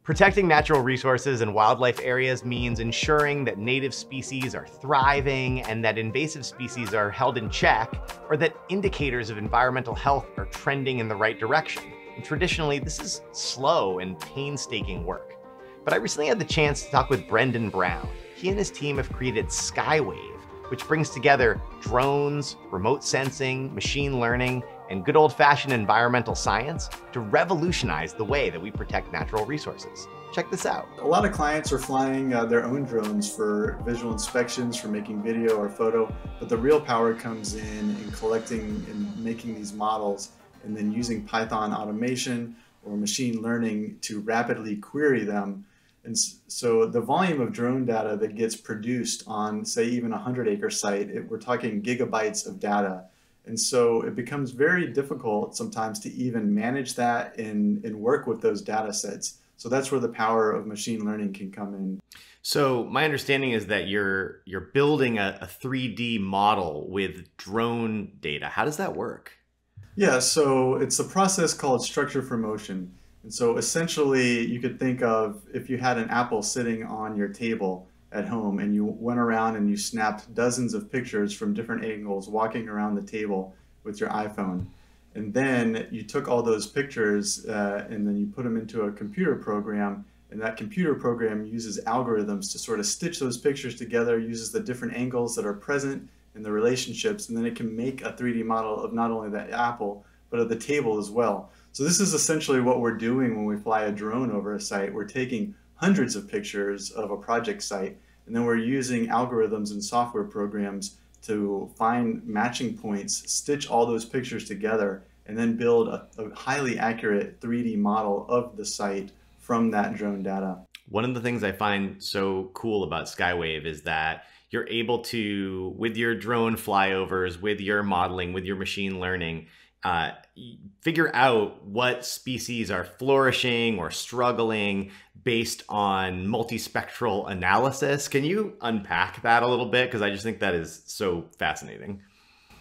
Protecting natural resources and wildlife areas means ensuring that native species are thriving and that invasive species are held in check, or that indicators of environmental health are trending in the right direction. And traditionally, this is slow and painstaking work. But I recently had the chance to talk with Brendan Brown. He and his team have created Skywave, which brings together drones, remote sensing, machine learning, and good old-fashioned environmental science to revolutionize the way that we protect natural resources. Check this out. A lot of clients are flying their own drones for visual inspections, for making video or photo, but the real power comes in collecting and making these models and then using Python automation or machine learning to rapidly query them. And so the volume of drone data that gets produced on, say, even a 100-acre site, we're talking gigabytes of data. And so it becomes very difficult sometimes to even manage that and work with those data sets. So that's where the power of machine learning can come in. So my understanding is that you're building a 3D model with drone data. How does that work? Yeah, so it's a process called structure for motion. And so essentially you could think of if you had an apple sitting on your table at home and you went around and you snapped dozens of pictures from different angles walking around the table with your iPhone. And then you took all those pictures and then you put them into a computer program, and that computer program uses algorithms to sort of stitch those pictures together, uses the different angles that are present and the relationships, and then it can make a 3D model of not only that apple, but of the table as well. So this is essentially what we're doing when we fly a drone over a site. We're taking hundreds of pictures of a project site, and then we're using algorithms and software programs to find matching points, stitch all those pictures together, and then build a highly accurate 3D model of the site from that drone data. One of the things I find so cool about Skywave is that you're able to, with your drone flyovers, with your modeling, with your machine learning, figure out what species are flourishing or struggling based on multispectral analysis. Can you unpack that a little bit? Because I just think that is so fascinating.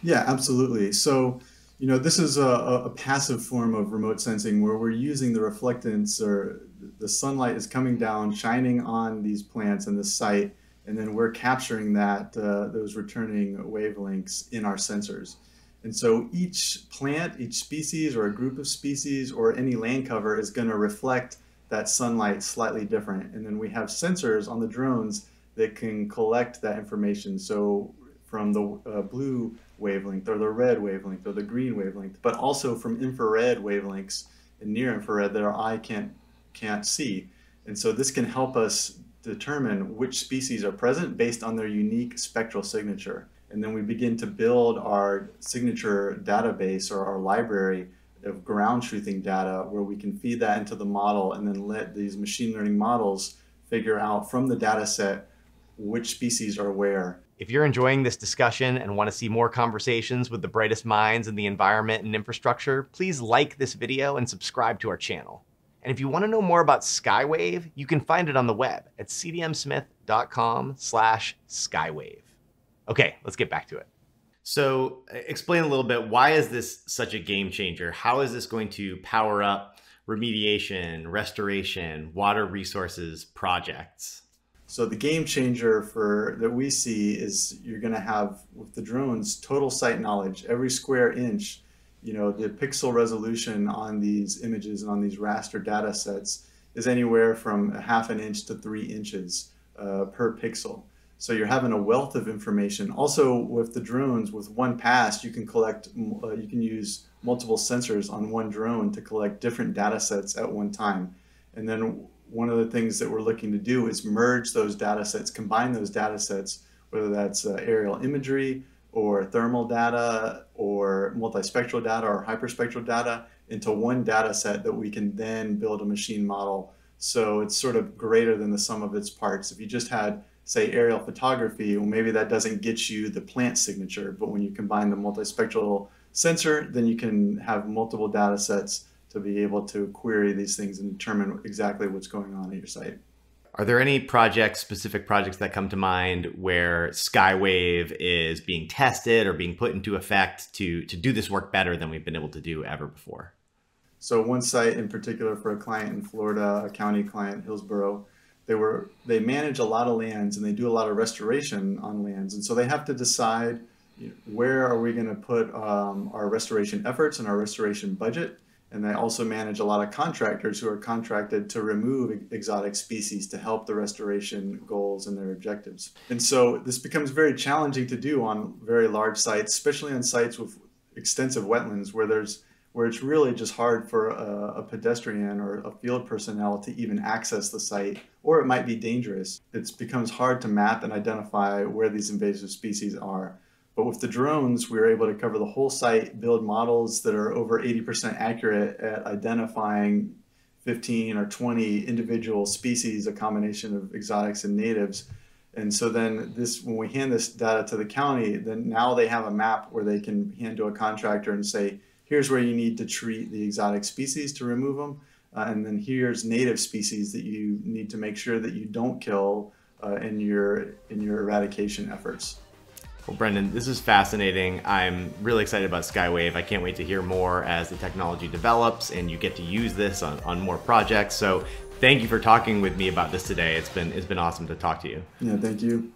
Yeah, absolutely. So, you know, this is a passive form of remote sensing where we're using the reflectance, or the sunlight is coming down, shining on these plants and the site, and then we're capturing that those returning wavelengths in our sensors. And so each plant, each species or a group of species or any land cover is going to reflect that sunlight slightly different. And then we have sensors on the drones that can collect that information. So from the blue wavelength or the red wavelength or the green wavelength, but also from infrared wavelengths and near infrared that our eye can't see. And so this can help us determine which species are present based on their unique spectral signature. And then we begin to build our signature database or our library of ground truthing data where we can feed that into the model and then let these machine learning models figure out from the data set which species are where. If you're enjoying this discussion and want to see more conversations with the brightest minds in the environment and infrastructure, please like this video and subscribe to our channel. And if you want to know more about Skywave, you can find it on the web at cdmsmith.com/skywave. Okay, let's get back to it. So explain a little bit, why is this such a game changer? How is this going to power up remediation, restoration, water resources projects? So the game changer that we see is you're going to have, with the drones, total site knowledge. Every square inch, you know, the pixel resolution on these images and on these raster data sets is anywhere from 1/2 inch to 3 inches per pixel. So you're having a wealth of information. Also with the drones, with one pass, you can use multiple sensors on one drone to collect different data sets at one time. And then one of the things that we're looking to do is merge those data sets, combine those data sets, whether that's aerial imagery or thermal data or multispectral data or hyperspectral data, into one data set that we can then build a machine model. So it's sort of greater than the sum of its parts. If you just had, say, aerial photography, well, maybe that doesn't get you the plant signature, but when you combine the multispectral sensor, then you can have multiple data sets to be able to query these things and determine exactly what's going on at your site. Are there any specific projects that come to mind where Skywave is being tested or being put into effect to do this work better than we've been able to do ever before? So one site in particular for a client in Florida, a county client, Hillsborough, they manage a lot of lands and they do a lot of restoration on lands. And so they have to decide, where are we going to put our restoration efforts and our restoration budget. And they also manage a lot of contractors who are contracted to remove exotic species to help the restoration goals and their objectives. And so this becomes very challenging to do on very large sites, especially on sites with extensive wetlands where it's really just hard for a pedestrian or a field personnel to even access the site, or it might be dangerous. It becomes hard to map and identify where these invasive species are. But with the drones, we were able to cover the whole site, build models that are over 80% accurate at identifying 15 or 20 individual species, a combination of exotics and natives. And so then when we hand this data to the county, then now they have a map where they can hand to a contractor and say, here's where you need to treat the exotic species to remove them. And then here's native species that you need to make sure that you don't kill in your eradication efforts. Well, Brendan, this is fascinating. I'm really excited about Skywave. I can't wait to hear more as the technology develops and you get to use this on more projects. So thank you for talking with me about this today. It's been awesome to talk to you. Yeah, thank you.